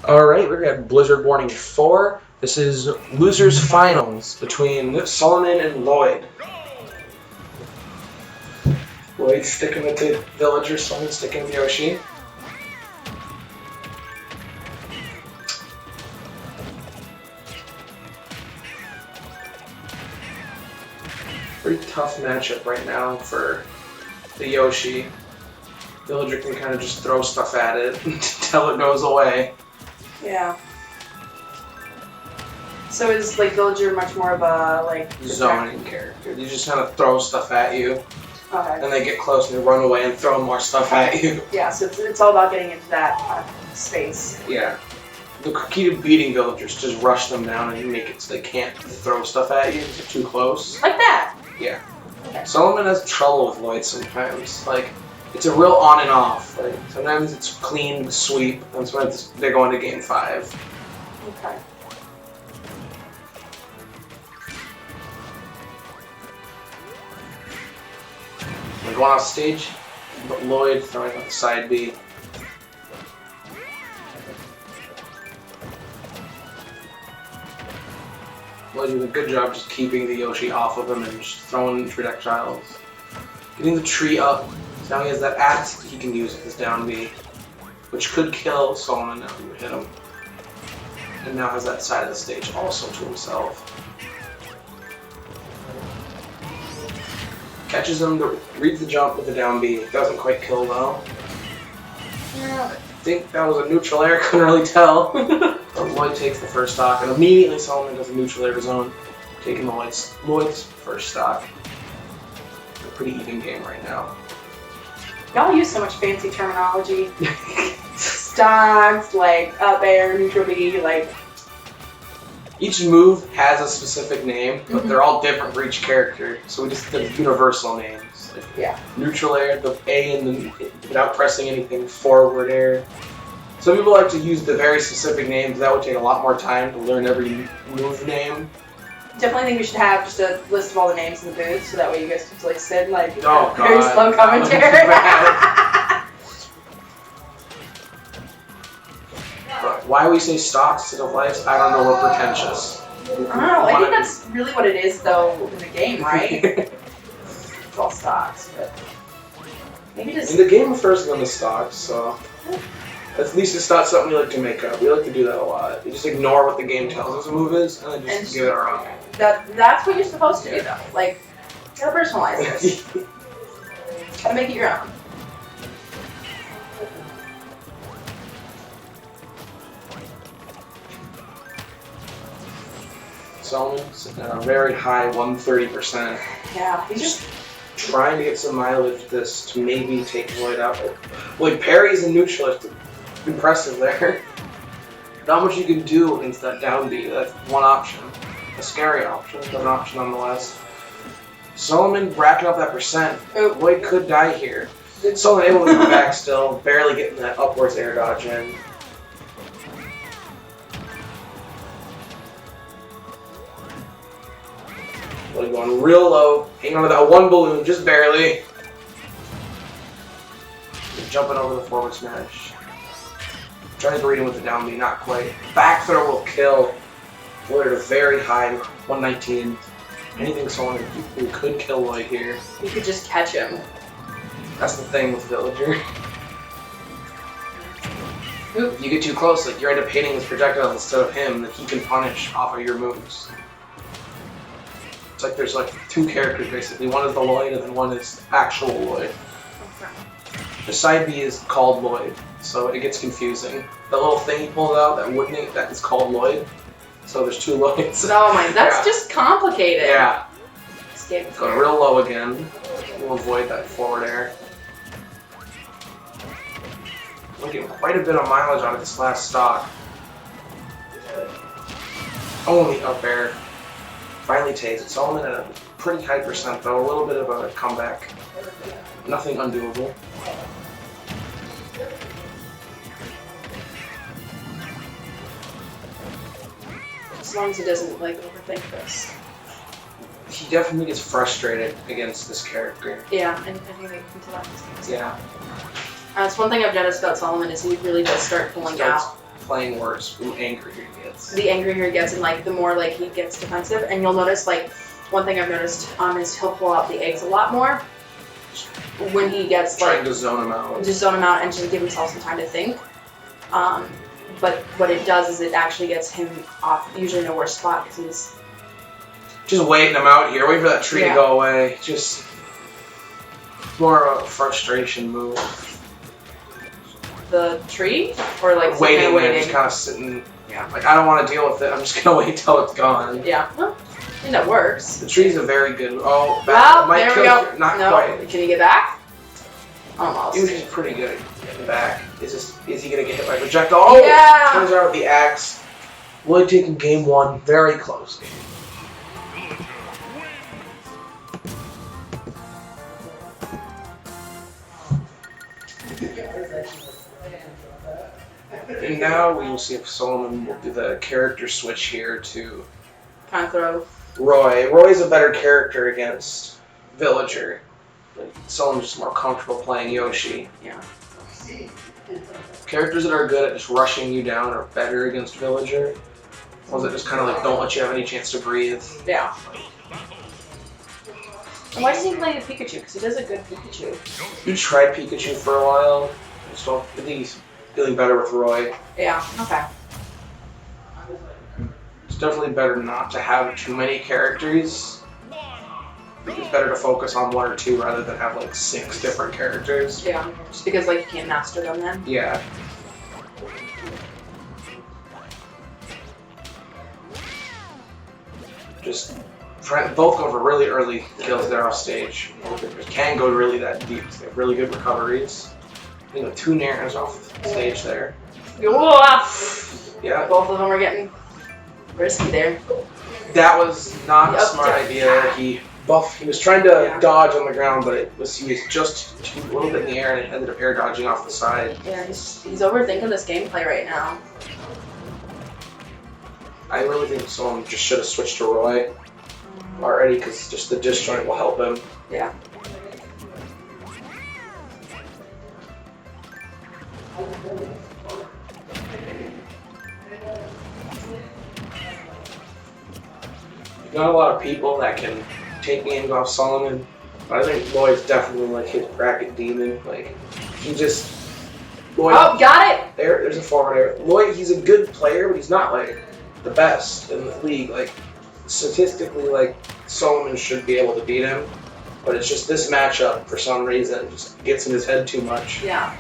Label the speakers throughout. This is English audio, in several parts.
Speaker 1: Alright, we're at Blizzard Warning 4. This is Losers Finals between Solomon and Lloid. Lloyd sticking with the villager, Solomon sticking with Yoshi. Pretty tough matchup right now for the Yoshi. Villager can kind of just throw stuff at it until it goes away.
Speaker 2: Yeah. So is like Villager much more of a
Speaker 1: zoning character? You just kind of throw stuff at you,
Speaker 2: okay.
Speaker 1: and they get close and they run away and throw more stuff at you.
Speaker 2: Yeah, so it's all about getting into that space.
Speaker 1: Yeah. The key to beating villagers, just rush them down and make it so they can't throw stuff at you because they're too close.
Speaker 2: Like that.
Speaker 1: Yeah.
Speaker 2: Okay.
Speaker 1: Solomon has trouble with Lloyd sometimes. Like, it's a real on and off. Like, sometimes it's clean sweep, and sometimes they're going to game 5.
Speaker 2: Okay.
Speaker 1: We're going off stage, but Lloyd throwing out the side B. Lloyd doing a good job just keeping the Yoshi off of him and just throwing projectiles. Getting the tree up. So now he has that axe that he can use with his down B, which could kill Solomon now you hit him. And now has that side of the stage also to himself. Catches him, reads the jump with the down B. Doesn't quite kill though. Yeah, I think that was a neutral air, couldn't really tell. But Lloyd takes the first stock, and immediately Solomon does a neutral air of his own, taking Lloyd's first stock. A pretty even game right now.
Speaker 2: Y'all use so much fancy terminology. Stocks, like up air, neutral B, like.
Speaker 1: Each move has a specific name, but they're all different for each character, so we just did universal names. Like
Speaker 2: yeah.
Speaker 1: Neutral air, the A, and then without pressing anything, forward air. Some people like to use the very specific names. That would take a lot more time to learn every move name.
Speaker 2: Definitely think we should have just a list of all the names in the booth, so that way you guys can like sit like
Speaker 1: oh,
Speaker 2: very
Speaker 1: God.
Speaker 2: slow commentary.
Speaker 1: But why we say stocks instead of lives, I don't know. We're pretentious.
Speaker 2: I don't know. I think that's really what it is, though, in the game, right? It's all stocks, but maybe just.
Speaker 1: And the game refers to them as stocks, so at least it's not something we like to make up. We like to do that a lot. We just ignore what the game tells us a move is, and then just give it our own.
Speaker 2: That's what you're supposed to do, though. Like, you gotta personalize this. Gotta make it your own.
Speaker 1: Solomon sitting at a very high 130%.
Speaker 2: Yeah, he's just
Speaker 1: trying to get some mileage with this to maybe take Lloyd out. Like parries and neutral is impressive there. Not much you can do against that down B. That's one option. A scary option, but an option nonetheless. Solomon racking up that percent. Lloyd could die here. Solomon able to come back still, barely getting that upwards air dodge in. Lloyd going real low, hanging onto that one balloon, just barely. Jumping over the forward smash. Trying to read him with the down B, not quite. Back throw will kill. Lloyd at a very high 119. Anything Solomon could kill Lloyd here.
Speaker 2: You could just catch him.
Speaker 1: That's the thing with Villager. If you get too close, like you end up hitting his projectile instead of him, that he can punish off of your moves. It's like there's like 2 characters basically. One is the Lloyd and then one is actual Lloyd.
Speaker 2: Okay.
Speaker 1: The side B is called Lloyd, so it gets confusing. The little thing he pulled out, that is called Lloyd. So there's 2 Lloyds.
Speaker 2: Oh my, that's just complicated.
Speaker 1: Yeah.
Speaker 2: Escape.
Speaker 1: Go real low again. We'll avoid that forward air. We're getting quite a bit of mileage out of this last stock. Only up air. Finally takes it. Solomon at a pretty high percent though, a little bit of a comeback. Nothing undoable.
Speaker 2: As long as he doesn't like overthink this.
Speaker 1: He definitely gets frustrated against this character.
Speaker 2: Yeah, and I think they can tell that.
Speaker 1: Yeah.
Speaker 2: That's one thing I've noticed about Solomon is he really does start pulling out.
Speaker 1: playing worse the angrier he gets.
Speaker 2: The angrier he gets, and like the more like he gets defensive. And you'll notice like one thing I've noticed is he'll pull out the eggs a lot more when he gets like
Speaker 1: trying to zone him out.
Speaker 2: Just zone him out and just give himself some time to think. But what it does is it actually gets him off usually in a worse spot because he's
Speaker 1: just waiting him out here, waiting for that tree to go away. Just more of a frustration move.
Speaker 2: The tree, or like
Speaker 1: waiting and just kind of sitting.
Speaker 2: Yeah.
Speaker 1: Like I don't want to deal with it. I'm just gonna wait till it's gone.
Speaker 2: Yeah. Well, I think that works.
Speaker 1: The tree's a very good. Oh,
Speaker 2: well, there we go.
Speaker 1: Not
Speaker 2: no.
Speaker 1: quite.
Speaker 2: Can you get back? Almost.
Speaker 1: Yoshi's pretty good at getting back. Is he gonna get hit by projectile? Oh!
Speaker 2: Yeah!
Speaker 1: Turns out with the axe. Lloid taking game one very close. And now we will see if Solomon will do the character switch here to
Speaker 2: Kind of throw.
Speaker 1: Roy. Roy's a better character against Villager. Solomon's just more comfortable playing Yoshi.
Speaker 2: Yeah.
Speaker 1: Characters that are good at just rushing you down are better against Villager. Ones that just kind of like don't let you have any chance to breathe.
Speaker 2: Yeah. And why doesn't he play the Pikachu? Because he does a good Pikachu.
Speaker 1: You tried Pikachu for a while, so I think he's feeling better with Roy.
Speaker 2: Yeah, okay.
Speaker 1: It's definitely better not to have too many characters. It's better to focus on one or two rather than have like 6 different characters.
Speaker 2: Yeah, just because like you can't master them then.
Speaker 1: Yeah. Just both go for really early kills there off stage. Both can go really that deep. They have really good recoveries. You know, 2 Nairs off the stage there. Yeah.
Speaker 2: Both of them are getting risky there.
Speaker 1: That was not a smart idea. He was trying to dodge on the ground, but he was just a little bit in the air and ended up air dodging off the side.
Speaker 2: Yeah, he's overthinking this gameplay right now.
Speaker 1: I really think someone just should have switched to Roy already, because just the disjoint will help him.
Speaker 2: Yeah.
Speaker 1: There's not a lot of people that can take games off Solomon, but I think Lloyd's definitely like his bracket demon. Like he just Lloyd.
Speaker 2: Oh, got it.
Speaker 1: There's a forward air. Lloyd, he's a good player, but he's not like the best in the league. Like statistically, like Solomon should be able to beat him, but it's just this matchup for some reason just gets in his head too much.
Speaker 2: Yeah.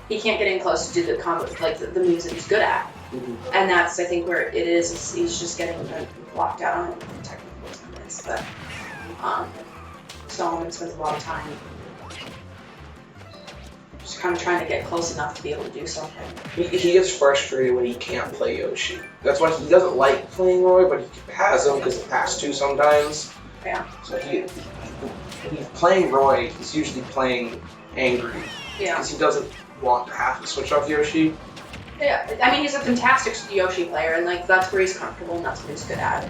Speaker 2: He can't get in close to do the combo, like the moves that he's good at, and that's I think where it is he's just getting blocked out on technical movements. But Solomon spends a lot of time just kind of trying to get close enough to be able to do something.
Speaker 1: He gets frustrated when he can't play Yoshi. That's why he doesn't like playing Roy, but he has him because he has to sometimes.
Speaker 2: Yeah.
Speaker 1: So when he's playing Roy, he's usually playing angry.
Speaker 2: Yeah.
Speaker 1: Because he doesn't want to have to switch off Yoshi.
Speaker 2: Yeah, I mean he's a fantastic Yoshi player, and like that's where he's comfortable and that's what he's good at.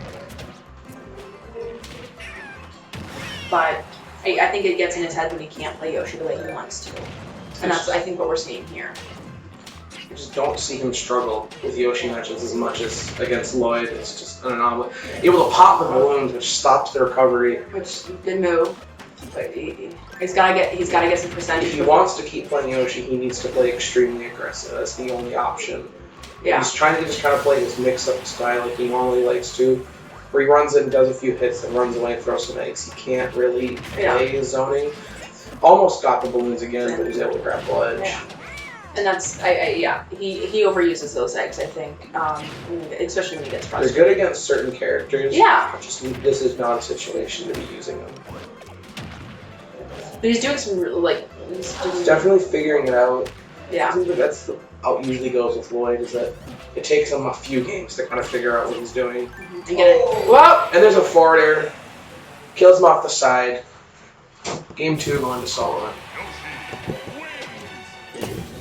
Speaker 2: But I think it gets in his head when he can't play Yoshi the way he wants to, and that's I think what we're seeing here.
Speaker 1: I just don't see him struggle with Yoshi matches as much as against Lloyd. It's just an anomaly. Able to pop the balloons, which stops the recovery.
Speaker 2: Which good move. But he's gotta get some percentage.
Speaker 1: If he wants to keep playing Yoshi, he needs to play extremely aggressive. That's the only option.
Speaker 2: Yeah.
Speaker 1: He's trying to just kind of play his mix-up style like he normally likes to, where he runs in, does a few hits, and runs away and throws some eggs. He can't really play his zoning. Almost got the balloons again, but he was able to grab the edge.
Speaker 2: Yeah. And that's he overuses those eggs, I think, especially when he gets frustrated.
Speaker 1: They're good against certain characters.
Speaker 2: Yeah.
Speaker 1: Just this is not a situation to be using them.
Speaker 2: But he's doing some
Speaker 1: He's definitely figuring it out.
Speaker 2: Yeah.
Speaker 1: I think that's how it usually goes with Lloyd, is that it takes him a few games to kind of figure out what he's doing.
Speaker 2: And get it. Whoa!
Speaker 1: And there's a forward air. Kills him off the side. Game 2 going to Solomon.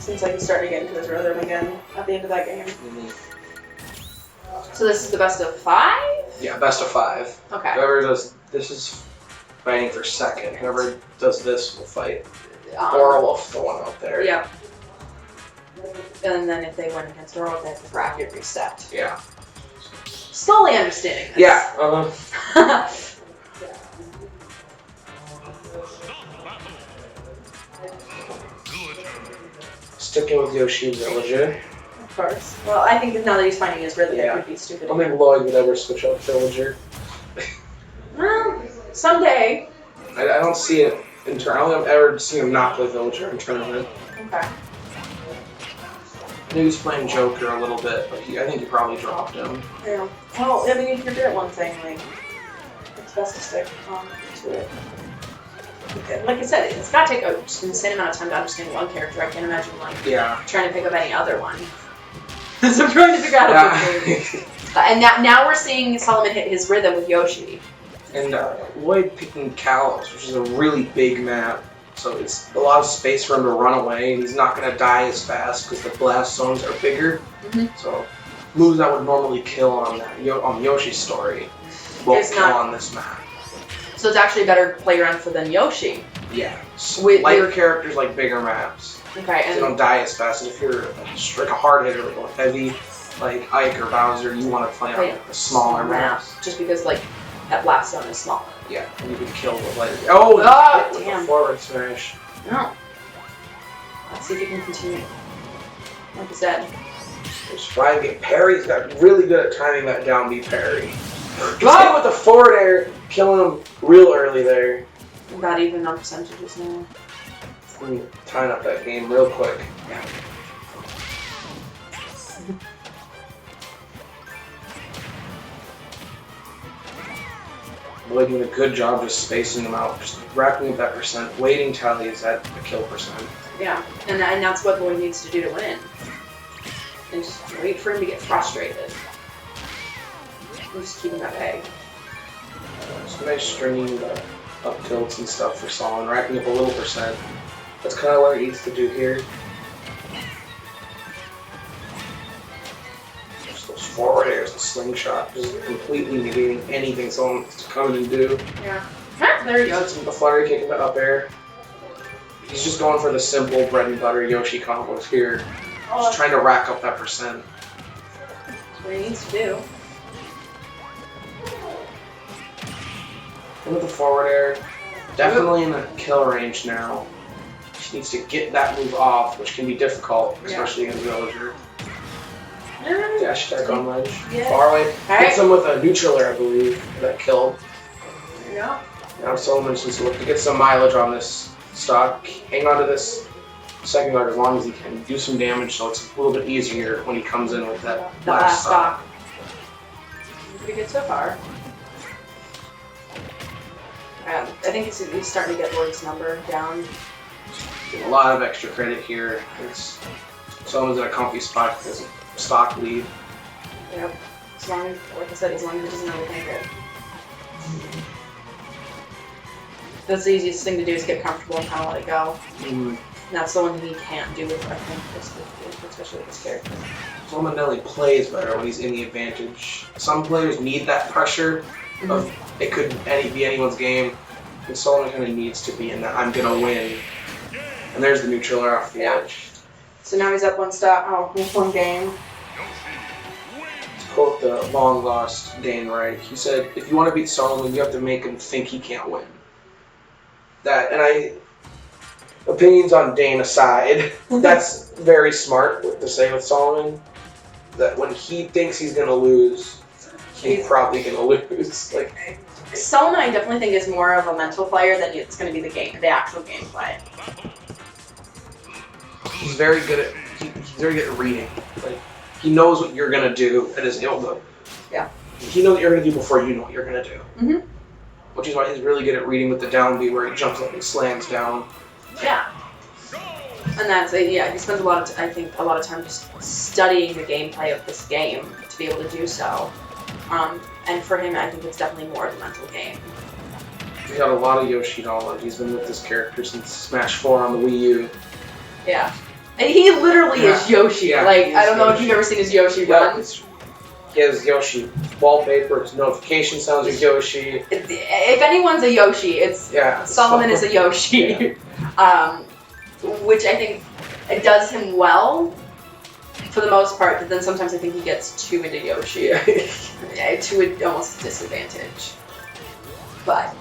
Speaker 2: Seems like he's starting to get into his rhythm again at the end of that game. So this is the best of 5?
Speaker 1: Yeah, best of 5.
Speaker 2: Okay.
Speaker 1: Whoever does this is fighting for second. Whoever does this will fight. Or Wolf, the one out there.
Speaker 2: Yep. And then if they win against Lloid, they have the bracket reset.
Speaker 1: Yeah.
Speaker 2: Slowly understanding this.
Speaker 1: Yeah. Sticking with Yoshi Villager.
Speaker 2: Of course. Well, I think now that he's finding his rhythm, it would be stupid.
Speaker 1: I don't think Lloyd would ever switch out Villager.
Speaker 2: Well, someday.
Speaker 1: I don't see it in turn. I don't think I've ever seen him not play Villager in tournament.
Speaker 2: Okay.
Speaker 1: He was playing Joker a little bit, but I think he probably dropped him.
Speaker 2: Yeah. Well, I mean, if you're good at one thing, like, it's best to stick to it. Like I said, it's gotta take just an insane amount of time to understand one character. I can't imagine, like, trying to pick up any other one. So I'm trying to figure out and now we're seeing Solomon hit his rhythm with Yoshi.
Speaker 1: And Lloyd picking Kalos, which is a really big map. So it's a lot of space for him to run away, and he's not going to die as fast because the blast zones are bigger. So moves that would normally kill on Yoshi's story won't kill on this map.
Speaker 2: So it's actually a better player for than Yoshi.
Speaker 1: Yeah. Lighter characters like bigger maps.
Speaker 2: Okay. And
Speaker 1: they don't die as fast. And if you're like a hard hitter, like a heavy, like Ike or Bowser, you want to play on a smaller maps.
Speaker 2: Just because like that blast zone is smaller.
Speaker 1: Yeah, and you can kill the lighter. Oh, damn! Forward smash.
Speaker 2: No. Let's see if you can continue. Like I said.
Speaker 1: Just try to get parries. Got really good at timing that down B parry. Just hit with the forward air, killing him real early there.
Speaker 2: Not even on percentages now.
Speaker 1: Tying up that game real quick.
Speaker 2: Yeah.
Speaker 1: Lloyd doing a good job just spacing them out, just racking up that percent, waiting till he's at the kill percent.
Speaker 2: Yeah, and that's what Lloyd needs to do to win. And just wait for him to get frustrated. And just keep him at bay.
Speaker 1: Just nice stringing up tilts and stuff for Solomon, racking up a little percent. That's kind of what he needs to do here. Those forward airs and slingshot, just completely negating anything Solomon's to come in and do.
Speaker 2: Yeah. There he goes.
Speaker 1: The flurry kick into up air. He's just going for the simple bread and butter Yoshi combos here. Just trying to rack up that percent.
Speaker 2: That's what he needs to do.
Speaker 1: And with the forward air, definitely in the kill range now. She needs to get that move off, which can be difficult, especially against Villager. Dash attack on ledge. Far away. Hits him with a neutraler, I believe, that killed.
Speaker 2: There you go.
Speaker 1: Now Solomon needs to look to get some mileage on this stock. Hang on to this second guard as long as he can. Do some damage so it's a little bit easier when he comes in with that last stock.
Speaker 2: Pretty good so far. I think he's starting to get Lloyd's number down.
Speaker 1: A lot of extra credit here. Solomon's in a comfy spot because of stock lead.
Speaker 2: Yep. As long as, like I said, as long as he doesn't overthink it. That's the easiest thing to do is get comfortable and kind of let it go. And that's the one thing he can't do with, I think, especially with his character.
Speaker 1: Solomon definitely plays better when he's in the advantage. Some players need that pressure of it could be anyone's game. And Solomon kind of needs to be in that I'm gonna win. And there's the neutraler off the edge.
Speaker 2: So now he's up one game.
Speaker 1: To quote the long lost Dane Wright, he said, if you want to beat Solomon, you have to make him think he can't win. Opinions on Dane aside, that's very smart to say with Solomon. That when he thinks he's gonna lose, he's probably gonna lose. Like
Speaker 2: Solomon, I definitely think is more of a mental player than it's going to be the actual gameplay.
Speaker 1: He's very good at reading. Like he knows what you're gonna do at his elbow.
Speaker 2: Yeah.
Speaker 1: He knows what you're gonna do before you know what you're gonna do. Which is why he's really good at reading with the down B, where he jumps up and slams down.
Speaker 2: Yeah. And that's he spends a lot of time just studying the gameplay of this game to be able to do so. And for him, I think it's definitely more the mental game.
Speaker 1: He's got a lot of Yoshi knowledge. He's been with this character since Smash 4 on the Wii U.
Speaker 2: Yeah. And he literally is Yoshi.
Speaker 1: Yeah,
Speaker 2: I don't know if you've ever seen his Yoshi run.
Speaker 1: He has Yoshi wallpaper, his notification sounds are Yoshi.
Speaker 2: If anyone's a Yoshi, Solomon is a Yoshi. Which I think it does him well, for the most part, but then sometimes I think he gets too into Yoshi. Yeah, to almost a disadvantage. But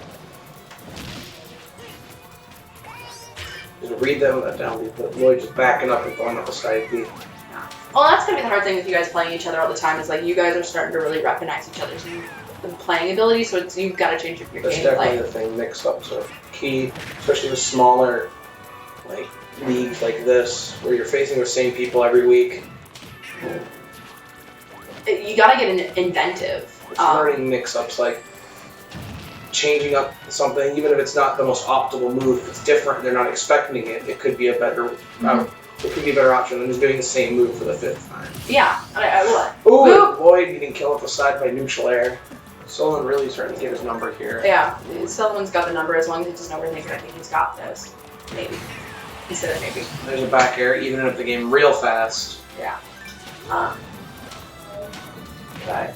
Speaker 1: just read them down, but Lloyd just backing up and going up the side B.
Speaker 2: yeah. Well, that's gonna be the hard thing with you guys playing each other all the time. Is like you guys are starting to really recognize each other's playing ability, so you've got to change your
Speaker 1: That's
Speaker 2: game.
Speaker 1: definitely the thing. Mix-ups are key, especially with smaller like leagues like this, where you're facing the same people every week.
Speaker 2: You gotta get inventive.
Speaker 1: Learning mix-ups, like changing up something, even if it's not the most optimal move, if it's different, they're not expecting it, it could be a better it could be a better option than just doing the same move for the 5th time.
Speaker 2: Yeah, I will.
Speaker 1: Ooh, Lloyd getting killed at the side by neutral air. Solon really starting to get his number here.
Speaker 2: Yeah, Sullivan's got the number as long as he doesn't overthink it. I think he's got this. Maybe. Consider maybe.
Speaker 1: There's a back air, even up the game real fast.
Speaker 2: Yeah. But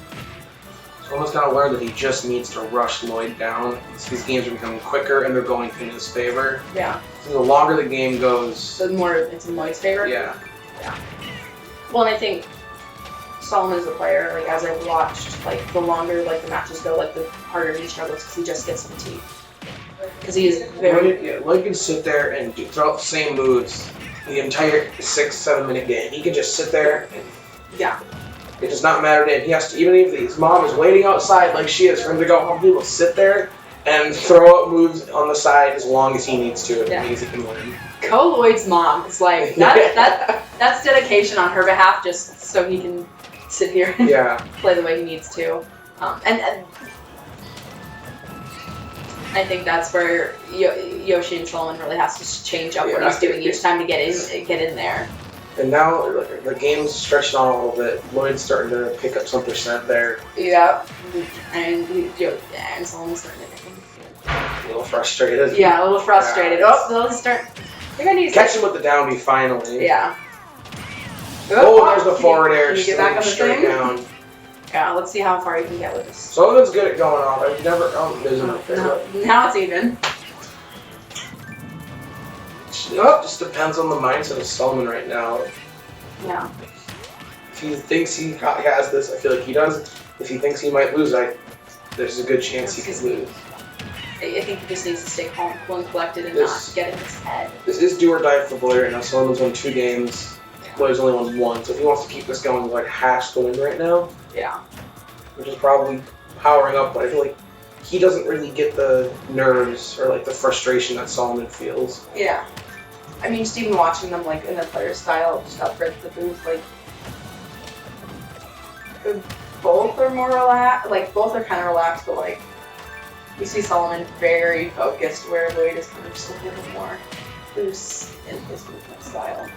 Speaker 1: Someone's got to learn that he just needs to rush Lloyd down. These games are becoming quicker and they're going in his favor.
Speaker 2: yeah,
Speaker 1: So the longer the game goes,
Speaker 2: the more it's in Lloyd's favor.
Speaker 1: yeah.
Speaker 2: Well, and I think Solomon is a player. Like as I've watched, like the longer like the matches go, like the harder he struggles because he just gets fatigued. Because he is very.
Speaker 1: Lloyd can sit there and throw out the same moves the entire 6-7 minute game. He can just sit there and
Speaker 2: Yeah.
Speaker 1: it does not matter to him. He has to, even if his mom is waiting outside like she is for him to go home, he will sit there and throw out moves on the side as long as he needs to. If it means he can win.
Speaker 2: Ko Lloyd's mom is like that's dedication on her behalf, just so he can sit here and play the way he needs to. And I think that's where Yoshi and Solomon really has to change up what he's doing each time to get in there. And
Speaker 1: now the game's stretching on a little bit. Lloyd's starting to pick up some percent there.
Speaker 2: Yeah, and Solomon's starting to
Speaker 1: a little frustrated.
Speaker 2: Yeah, a little frustrated. Oh, they'll start.
Speaker 1: Catch him with the down B finally.
Speaker 2: Yeah.
Speaker 1: Oh, there's the forward air.
Speaker 2: Can you get back on the
Speaker 1: straight
Speaker 2: thing?
Speaker 1: Down.
Speaker 2: Yeah, let's see how far you can get with this.
Speaker 1: Solomon's good at going off. I've never. Oh, there's enough.
Speaker 2: Now it's even.
Speaker 1: It just depends on the mindset of Solomon right now.
Speaker 2: Yeah.
Speaker 1: If he thinks he has this, I feel like he does. If he thinks he might lose, there's a good chance he could lose.
Speaker 2: I think he just needs to stay calm, cool, and collected and not get in his head.
Speaker 1: This is do or die for Lloyd right now. Solomon's won 2 games. Lloyd's only won 1. So if he wants to keep this going, like has to win right now.
Speaker 2: Yeah.
Speaker 1: Which is probably powering up, but I feel like he doesn't really get the nerves or like the frustration that Solomon feels.
Speaker 2: Yeah. I mean, just even watching them like in their player style, just up at the booth, like both are more relaxed. Like both are kind of relaxed, but like you see Solomon very focused, where Lloyd is kind of just a little bit more loose in his movement style.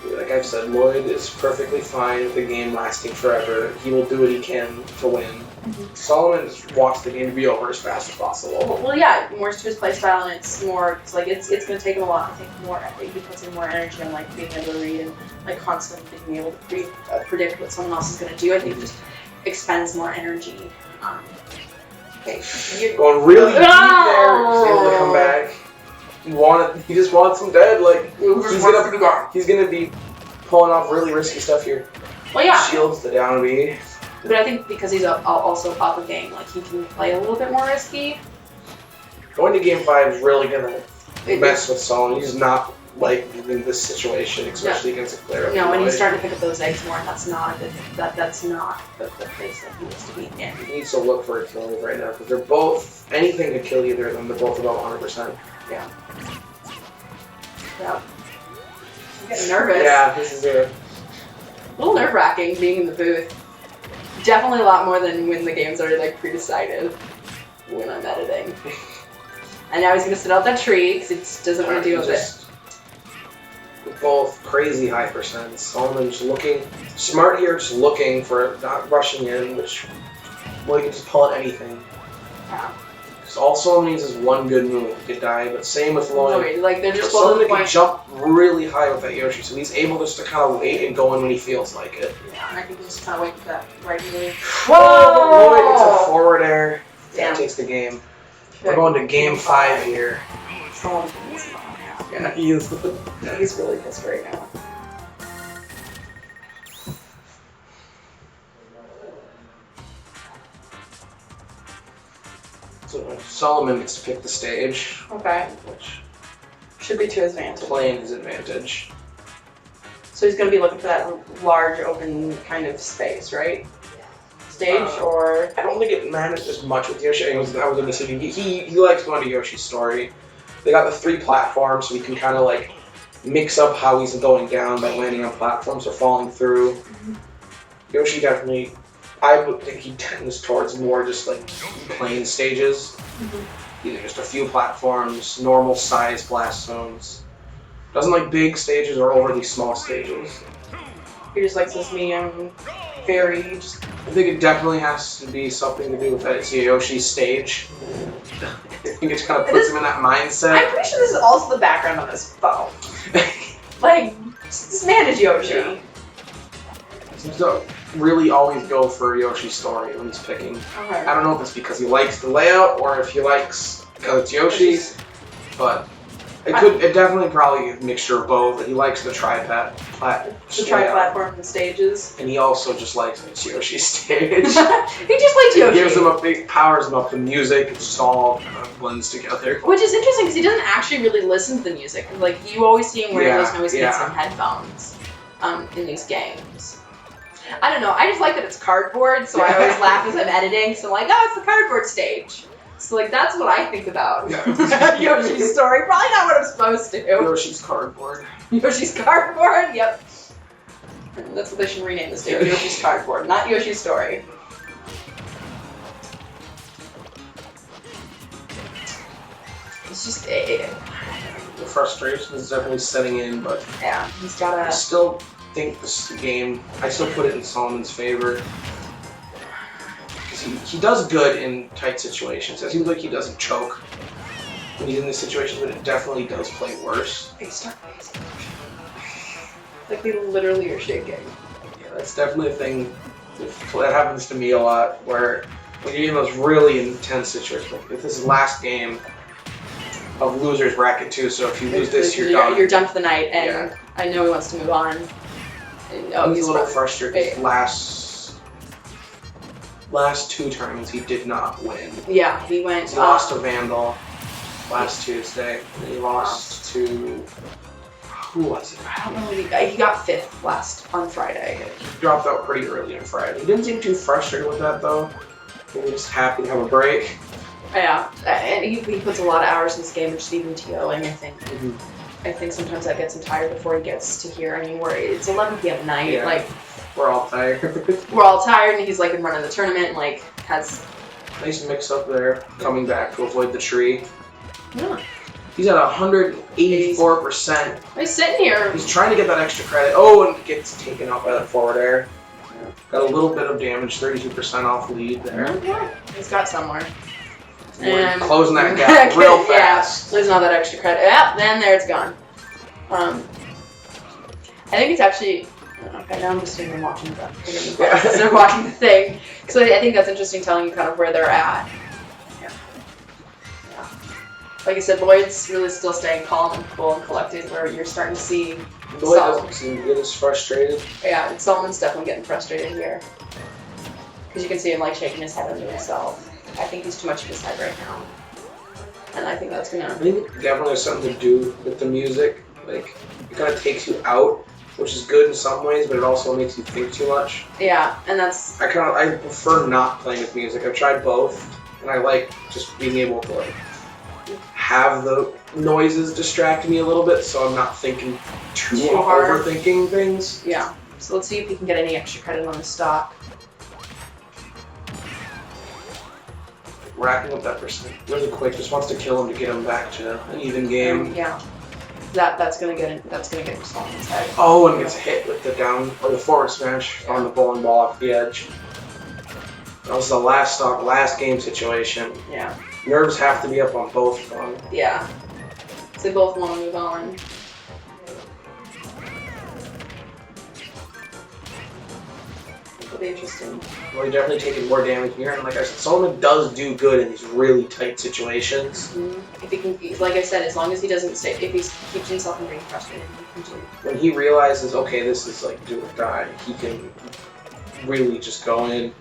Speaker 1: Like I've said, Lloyd is perfectly fine with the game lasting forever. He will do what he can to win. Mm-hmm. Solomon just wants the game to be over as fast as possible.
Speaker 2: Well, yeah, more to his play style, and it's more. It's like it's going to take him a lot. I think more. I think he puts in more energy on like being able to read and like constantly being able to predict what someone else is going to do. I think he just expends more energy. Okay,
Speaker 1: you're going really deep there. He's able to come back. He just wants him dead. Like he's gonna be pulling off really risky stuff here.
Speaker 2: Well, yeah.
Speaker 1: Shields the down B.
Speaker 2: But I think because he's also up a game, like he can play a little bit more risky.
Speaker 1: Going to game 5 is really gonna mess with Solomon. He's not like in this situation, especially against a player.
Speaker 2: No, and he's starting to pick up those eggs more, and that's not a good. That's not the place that he needs to be in.
Speaker 1: He needs to look for a kill move right now because they're both anything to kill either of them. They're both about 100%.
Speaker 2: Yeah. Yeah. I'm getting nervous.
Speaker 1: Yeah, this is a
Speaker 2: little nerve-wracking being in the booth. Definitely a lot more than when the game's already like pre-decided when I'm editing. And now he's gonna sit out that tree because he just doesn't want to deal with it.
Speaker 1: Both crazy high percents. Solomon's looking smart here, just looking for not rushing in, which well, you can just pull at anything.
Speaker 2: Yeah.
Speaker 1: All Solomon needs is one good move to die, but same with Lloyd.
Speaker 2: Like they're just
Speaker 1: Solomon can jump really high with that Yoshi, so he's able just to kind of wait and go in when he feels like it.
Speaker 2: Yeah, and I think he's just kind of wait for that right move.
Speaker 1: Whoa! Lloyd gets a forward air.
Speaker 2: Damn.
Speaker 1: That takes the game. We're going to game 5 here. Yeah, he is.
Speaker 2: He's really pissed right now.
Speaker 1: So Solomon gets to pick the stage.
Speaker 2: Okay.
Speaker 1: Which
Speaker 2: should be to his advantage.
Speaker 1: Playing his advantage.
Speaker 2: So he's going to be looking for that large open kind of space, right? Stage or...
Speaker 1: I don't think it matters as much with Yoshi. I was going to say, he likes going to Yoshi's Story. They got the 3 platforms, so he can kind of like mix up how he's going down by landing on platforms or falling through. Mm-hmm. Yoshi definitely, I would think he tends towards more just like plain stages. Mm-hmm. Either just a few platforms, normal size blast zones. Doesn't like big stages or overly small stages.
Speaker 2: He just likes this medium, very just...
Speaker 1: I think it definitely has to be something to do with that it's Yoshi's stage. I think it kind of puts him in that mindset.
Speaker 2: I'm pretty sure this is also the background on this phone. Like, this man is Yoshi.
Speaker 1: Yeah. Seems to really always go for Yoshi's Story when he's picking.
Speaker 2: Okay.
Speaker 1: I don't know if it's because he likes the layout or if he likes because it's Yoshi, but it definitely probably a mixture of both. He likes the
Speaker 2: tri-platform and stages.
Speaker 1: And he also just likes it's Yoshi's stage.
Speaker 2: He just likes Yoshi.
Speaker 1: It gives him powers him up. The music, it just all kind of blends together.
Speaker 2: Which is interesting because he doesn't actually really listen to the music. Like, you always see him wearing those noise canceling headphones in these games. I don't know, I just like that it's cardboard, so I always laugh as I'm editing. So I'm like, oh, it's the cardboard stage. So, like, that's what I think about Yoshi's Story. Probably not what I'm supposed to.
Speaker 1: Yoshi's Cardboard.
Speaker 2: Yoshi's Cardboard? Yep. And that's what they should rename the stage. Yoshi's Cardboard, not Yoshi's Story. It's just...
Speaker 1: The frustration is definitely setting in, but...
Speaker 2: Yeah, he's gotta...
Speaker 1: I still think this game... I still put it in Solomon's favor. He does good in tight situations. It seems like he doesn't choke when he's in these situations, but it definitely does play worse.
Speaker 2: They start pacing. Like, they literally are shaking.
Speaker 1: Yeah, that's definitely a thing that happens to me a lot, where when you're in those really intense situations, like if this is the last game of Loser's Bracket 2, so if you lose this, you're done.
Speaker 2: You're done for the night, and I know he wants to move on. And,
Speaker 1: he's a little frustrated. Last 2 tournaments he did not win.
Speaker 2: Yeah, he went...
Speaker 1: He lost to Vandal last Tuesday. And he lost to... Who was it?
Speaker 2: I don't know. He got 5th on Friday.
Speaker 1: He dropped out pretty early on Friday. He didn't seem too frustrated with that, though. He was just happy to have a break.
Speaker 2: Yeah, and he puts a lot of hours in this game, just even TOing, I think. Mm-hmm. I think sometimes that gets him tired before he gets to here. I mean, it's 11 p.m. at night.
Speaker 1: Yeah.
Speaker 2: Like...
Speaker 1: We're all tired.
Speaker 2: We're all tired, and he's like been running the tournament, and like has
Speaker 1: nice mix up there. Coming back to avoid the tree.
Speaker 2: Yeah.
Speaker 1: He's at 184%.
Speaker 2: He's sitting here.
Speaker 1: He's trying to get that extra credit. Oh, and gets taken out by that forward air. Yeah. Got a little bit of damage. 32% off lead there.
Speaker 2: Okay. He's got somewhere.
Speaker 1: And closing that gap real fast.
Speaker 2: Yeah, losing all that extra credit. Yep, then there it's gone. I think it's actually. Okay, now I'm just sitting and watching they're watching the thing. So I think that's interesting, telling you kind of where they're at. Yeah. Like I said, Lloyd's really still staying calm and cool and collected, where you're starting to see
Speaker 1: Lloyd doesn't seem to get as frustrated.
Speaker 2: Yeah, and Solomon's definitely getting frustrated here. Because you can see him like shaking his head under himself. I think he's too much in his head right now. And I think that's gonna...
Speaker 1: I think it definitely has something to do with the music. Like, it kind of takes you out, which is good in some ways, but it also makes you think too much.
Speaker 2: Yeah, and that's...
Speaker 1: I prefer not playing with music. I've tried both, and I like just being able to like have the noises distract me a little bit, so I'm not thinking too hard, overthinking things.
Speaker 2: Yeah. So let's see if we can get any extra credit on the stock.
Speaker 1: Racking up that percent really quick. Just wants to kill him to get him back to an even game.
Speaker 2: Yeah. That's gonna get him Solomon's head.
Speaker 1: Oh, and gets hit with the down or the forward smash on the bowling ball off the edge. That was the last stock, last game situation.
Speaker 2: Yeah.
Speaker 1: Nerves have to be up on both of them.
Speaker 2: Yeah. So they both want to move on. It'll be interesting.
Speaker 1: Well, he's definitely taking more damage here, and like I said, Solomon does do good in these really tight situations.
Speaker 2: If he can, like I said, as long as he doesn't stay, if he keeps himself from being frustrated, he can do.
Speaker 1: When he realizes, okay, this is like do or die, he can really just go in.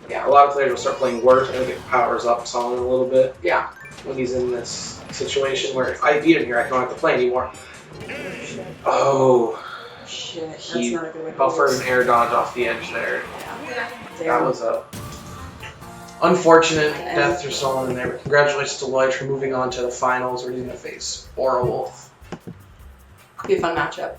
Speaker 1: Yeah, a lot of players will start playing worse and get powers up Solomon a little bit.
Speaker 2: Yeah.
Speaker 1: When he's in this situation where if I beat him here, I don't have to play anymore. Oh.
Speaker 2: Shit.
Speaker 1: He
Speaker 2: That's not a good way to
Speaker 1: buffered
Speaker 2: lose.
Speaker 1: an air dodge off the edge there.
Speaker 2: Yeah.
Speaker 1: That was a unfortunate death for Solomon there, but congratulations to Lloid for moving on to the finals where he's going to face Aura Wolf.
Speaker 2: Could be a fun matchup.